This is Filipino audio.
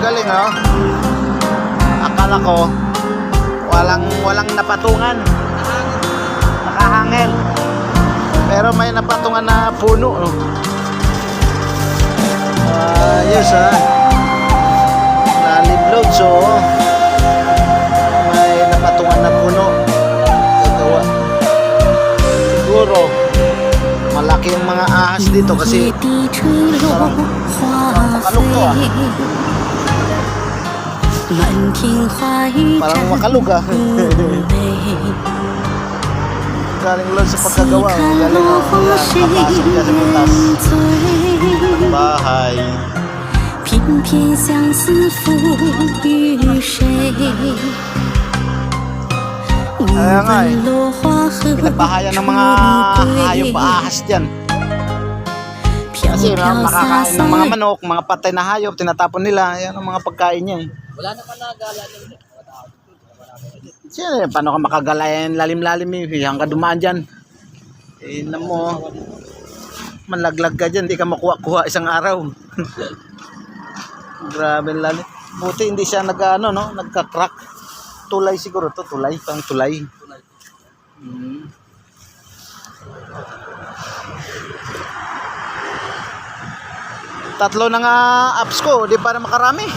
galing oh. Akala ko walang napatungan. Nakahangil. Pero may napatungan na puno no. Ayos lalim load so may napatungan na puno. Gagawa. Siguro malaki yung mga ahas dito kasi makalog to parang makalog galing load sa pagkagawa galing nakapasok ka sa butas bahay kaya nga pinagbahayan ng mga hayop ahas dyan kasi makakain ng mga manok, mga patay na hayop tinatapon nila, yan ang mga pagkain niya Wala naman nagala din. sino paano ka makagala yan lalim-lalim hanggang dumaan dyan mo manlaglag ka dyan, di ka makuha-kuha isang araw grabe lalim buti hindi siya nagka-crack tulay siguro to tulay pang tulay tatlo na nga apps ko di para makarami